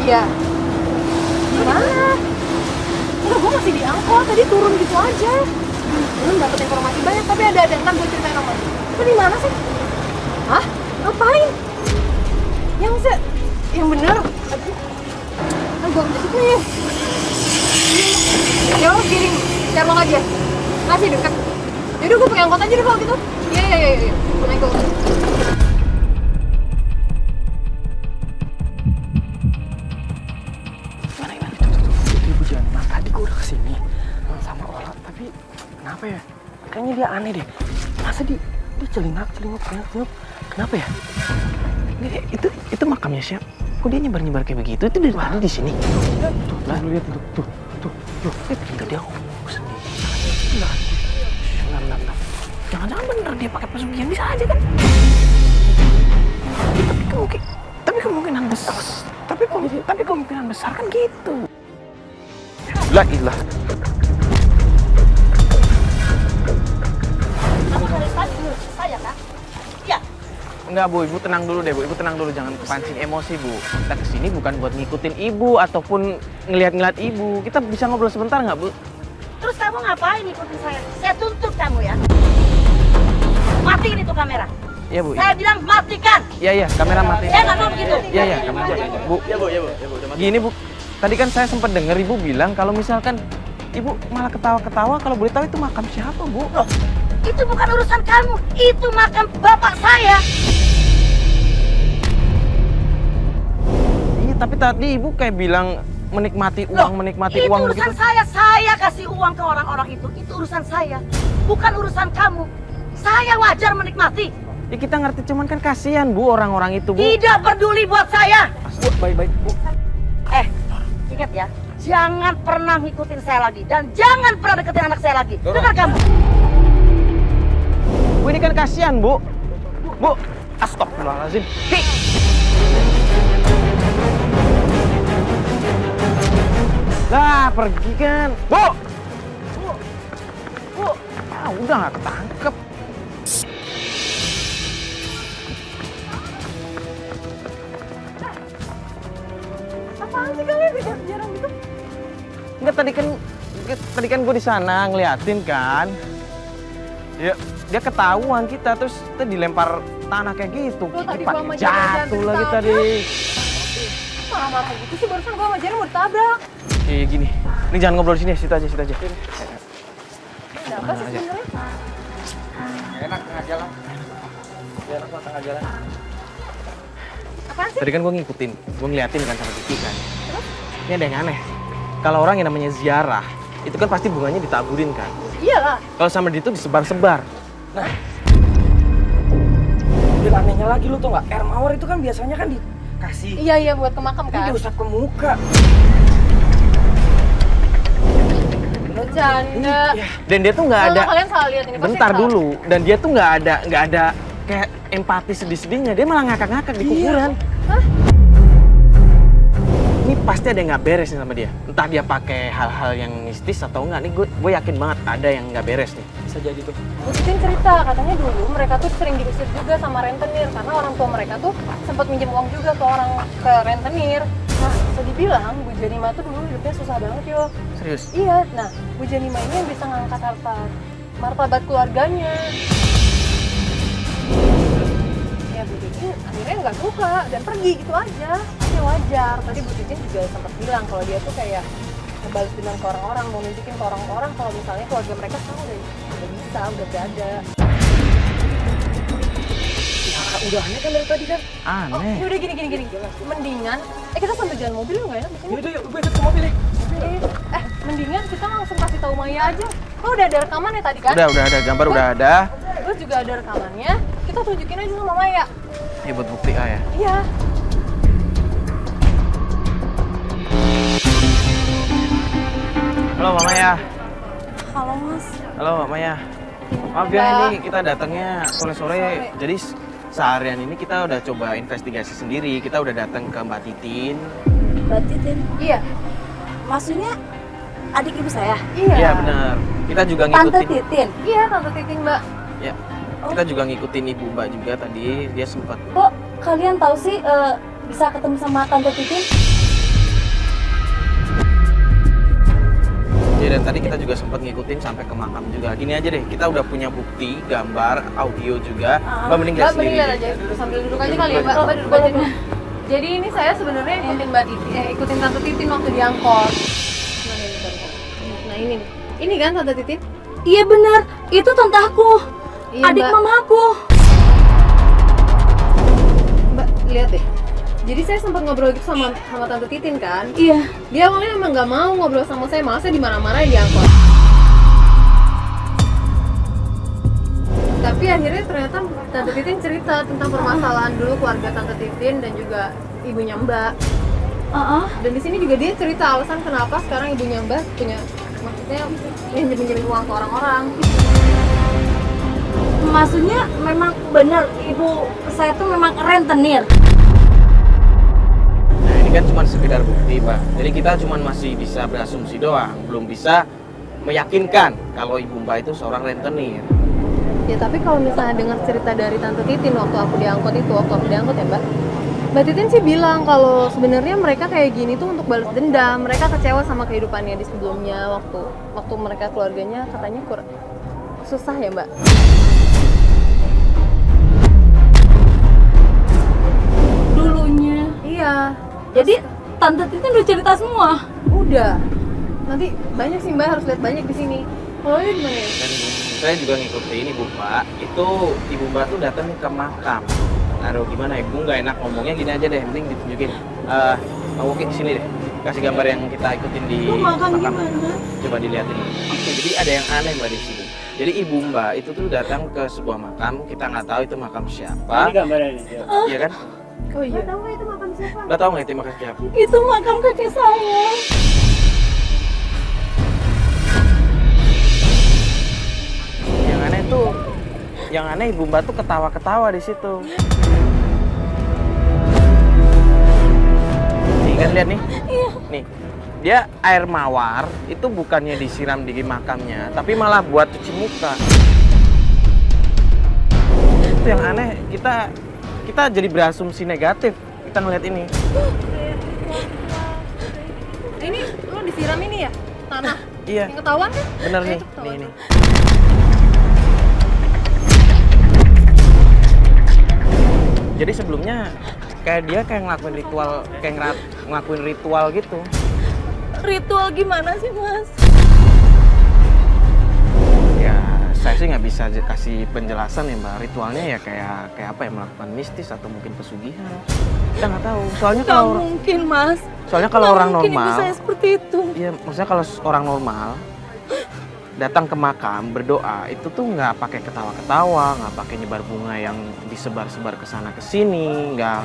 Iya. Gimana? Enggak, gue masih di angkot, tadi turun gitu aja. Belum dapet informasi banyak, tapi ada ntar gue ceritain sama lu. Lu di mana sih? Hah? Ngapain? Yang bener? Aduh. Kan gue udah situ nih. Ya lo kirim Sherlock aja. Masih deket. Yaudah gue pakai angkot aja deh kalau gitu. Iya. Gue naik ke Kenapa ya? Kayaknya dia aneh deh. Masa dia celingak. Kenapa ya? Itu makamnya siapa? Kok dia nyebar kayak begitu? Itu dari tadi di sini. Tuh, lihat tuh. Itu dia sendiri. Nah. Jangan-jangan bener dia pakai pesugihan, bisa aja kan? Tapi kemungkinan besar. Tapi kemungkinan besar kan gitu. Lah. Enggak Bu, Ibu tenang dulu deh Bu. Ibu tenang dulu, jangan kepancing emosi Bu. Kita kesini bukan buat ngikutin Ibu ataupun ngeliat Ibu. Kita bisa ngobrol sebentar nggak Bu? Terus kamu ngapain ikutin saya? Saya tuntut kamu ya. Matiin itu kamera. Iya Bu. Saya bilang matikan. Iya, kamera mati. Saya nggak mau begitu. Iya, kamera mati. Bu. Iya Bu. Gini Bu, tadi kan saya sempat dengar Ibu bilang kalau misalkan Ibu malah ketawa-ketawa kalau boleh tahu itu makam siapa Bu? Loh, itu bukan urusan kamu. Itu makam bapak saya. Tapi tadi Ibu kayak bilang menikmati uang itu uang urusan begitu. saya kasih uang ke orang-orang itu urusan saya, bukan urusan kamu. Saya wajar menikmati. Ya kita ngerti, cuman kan kasihan Bu orang-orang itu Bu. Tidak peduli buat saya. Bu, baik-baik Bu. Ingat ya, jangan pernah ngikutin saya lagi dan jangan pernah deketin anak saya lagi. Dengar kamu? Bu ini kan kasihan Bu. Bu, astagfirullahaladzim. Lah, pergi kan. Bu! Udah nggak ketangkep. apaan sih kalian jarang gitu? Enggak, tadi kan gue di sana ngeliatin kan. Dia ketahuan kita, terus kita dilempar tanah kayak gitu. Loh, tadi Pakai gua sama Jerry jatuh lagi ditabrak. tadi. Marah-marah gitu sih, barusan gue sama Jerry mau ditabrak. Iya gini. Ini jangan ngobrol di sini, situ aja. Ada apa sih sebenarnya? Enak tengah jalan. Enak tengah jalan. Apaan sih? Tadi kan gue ngikutin, gue ngeliatin kan sama Kiki kan. Terus? Ini ada yang aneh. Kalau orang yang namanya ziarah, itu kan pasti bunganya ditaburin kan. Iyalah. Kalau sama dia itu disebar-sebar. Nah, dan anehnya lagi lu tau nggak, air mawar itu kan biasanya kan dikasih. Iya buat ke makam Ini kan. diusap ke muka. Bercanda. dan dia tuh nggak ada. Kalian salah lihat ini. pasti Bentar salah. dulu. Dan dia tuh nggak ada kayak empati sedih-sedihnya. Dia malah ngakak-ngakak di kuburan. Hah? Ini pasti ada yang nggak beres nih sama dia. Entah dia pakai hal-hal yang mistis atau enggak. Nih gue yakin banget ada yang nggak beres nih. Bisa jadi tuh. Bu Titin cerita, katanya dulu mereka tuh sering diusir juga sama rentenir karena orang tua mereka tuh sempat minjem uang juga ke rentenir. Nah, bisa dibilang Bu Janima tuh dulu hidupnya susah banget yo. Serius? Iya, nah Bu Janima ini yang bisa ngangkat harta martabat keluarganya. Ya Bu Titin akhirnya nggak suka dan pergi gitu aja. Ya wajar. Tadi Bu Titin juga sempat bilang kalau dia tuh kayak ngebales dendam ke orang-orang, mau nunjukin ke orang-orang kalau misalnya keluarga mereka sekarang udah bisa, udah berada. Ya, udah aneh kan dari tadi kan. Aneh. Ini udah gini. Mendingan, kita sambil jalan mobil nggak ya? Yaudah yuk, gue ikut ke mobil ya. Mendingan kita langsung kasih tahu Maya aja. Oh udah ada rekamannya tadi kan? Udah ada gambar, udah ada. Terus juga ada rekamannya. Kita tunjukin aja sama Maya. Ya buat bukti ya. Iya. Halo Mama ya. Halo Mas. Halo Maya. Maaf ya, ini kita datangnya sore-sore. Jadi seharian ini kita udah coba investigasi sendiri. Kita udah datang ke Mbak Titin. Mbak Titin? Iya. Maksudnya adik ibu saya? Iya benar. Kita juga Tante ngikutin. Titin? Iya, Tante Titin Mbak. Ya. Kita juga ngikutin Ibu Mbak juga tadi. Dia sempat. Kok kalian tahu sih bisa ketemu sama Tante Titin? Iya, dan tadi kita juga sempat ngikutin sampai ke makam juga. Gini aja deh, kita udah punya bukti, gambar, audio juga. Mbak mending lihat Mbak sendiri. mending lihat aja dulu sambil duduk aja kali ya Mbak. Mbak duduk aja dulu. Jadi ini saya sebenarnya ikutin Mbak Titin, ikutin Tante Titin waktu diangkot. Nah ini bentar. Nah ini nih. Ini kan Tante Titin? Iya benar, itu tante aku. Iya, Adik Mbak. mama aku. Mbak lihat deh. Jadi saya sempat ngobrol gitu sama Tante Titin kan. Iya. Dia awalnya emang nggak mau ngobrol sama saya, malah saya dimarah-marahin diangkot. Tapi akhirnya ternyata Tante Titin cerita tentang permasalahan dulu keluarga Tante Titin dan juga ibunya Mbak. Dan di sini juga dia cerita alasan kenapa sekarang ibunya Mbak punya, maksudnya minjem uang ke orang-orang. Maksudnya memang benar ibu saya tuh memang rentenir. Nah, ini kan cuma sekedar bukti, Pak. Jadi kita cuma masih bisa berasumsi doang, belum bisa meyakinkan kalau Ibu Mbak itu seorang rentenir. Ya tapi kalau misalnya dengar cerita dari Tante Titin waktu aku diangkut ya Mbak. Mbak Titin sih bilang kalau sebenarnya mereka kayak gini tuh untuk balas dendam. Mereka kecewa sama kehidupannya di sebelumnya waktu mereka keluarganya katanya kurang susah ya Mbak. Dulunya. Iya. Jadi tante Titin udah cerita semua. Udah. Nanti banyak sih Mbak, harus lihat banyak di sini. Kalau ini gimana ya? Dan saya juga ngikutin Ibu Mbak, itu Ibu Mbak tuh datang ke makam. Aduh gimana Ibu, nggak enak ngomongnya, gini aja deh, mending ditunjukin. Oke, sini deh, kasih gambar yang kita ikutin di Makam gimana? Coba dilihatin. Oke, jadi ada yang aneh Mbak di sini. Jadi Ibu Mbak itu tuh datang ke sebuah makam, kita nggak tahu itu makam siapa. Ini gambarnya nih. Iya kan? Oh iya. Tahu nggak itu makam siapa? Mbak tahu nggak itu makam siapa? Itu makam kakek saya. Yang aneh Ibu Mbak tuh ketawa-ketawa di situ. Nih kan lihat nih. Iya. Nih. Dia air mawar itu bukannya disiram di makamnya, tapi malah buat cuci muka. Itu yang aneh, kita jadi berasumsi negatif kita ngeliat ini. Ini lo disiram ini ya? Tanah? Iya. Yang ketahuan kan? Bener nih, Itu ketahuan. nih. Jadi sebelumnya dia ngelakuin ritual gitu. Ritual gimana sih mas? Ya saya sih nggak bisa kasih penjelasan ya Mbak. Ritualnya ya kayak apa ya, melakukan mistis atau mungkin pesugihan. Kita nggak tahu. Soalnya Nggak mungkin mas. Soalnya kalau orang mungkin ibu normal, saya seperti itu. iya maksudnya kalau orang normal datang ke makam berdoa itu tuh nggak pakai ketawa-ketawa, nggak pakai nyebar bunga yang disebar-sebar ke sana ke sini, nggak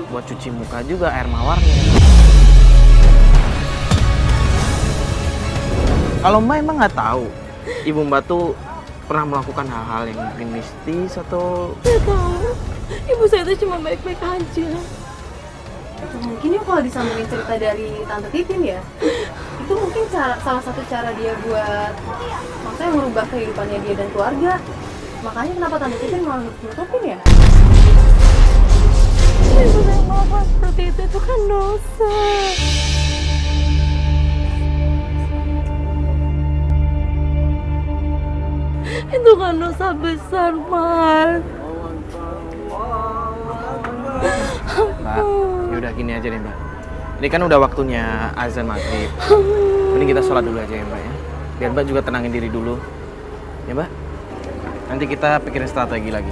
buat cuci muka juga air mawarnya. Kalau Mbak emang nggak tahu, Ibu Mbak tuh pernah melakukan hal-hal yang mungkin mistis atau? Nggak tahu. Ibu saya itu cuma baik-baik aja. Mungkin ya kalau disambungin cerita dari Tante Titin ya, itu mungkin salah satu cara dia buat maksudnya merubah kehidupannya dia dan keluarga. Makanya kenapa Tante Titin malah nutupin ya? Ibu saya ngomong seperti itu kan dosa. Itu kan dosa besar mas. Mbak, yaudah gini aja deh Mbak. Ini kan udah waktunya azan maghrib. Mending kita sholat dulu aja ya Mbak ya. Biar Mbak juga tenangin diri dulu. Ya Mbak? Nanti kita pikirin strategi lagi.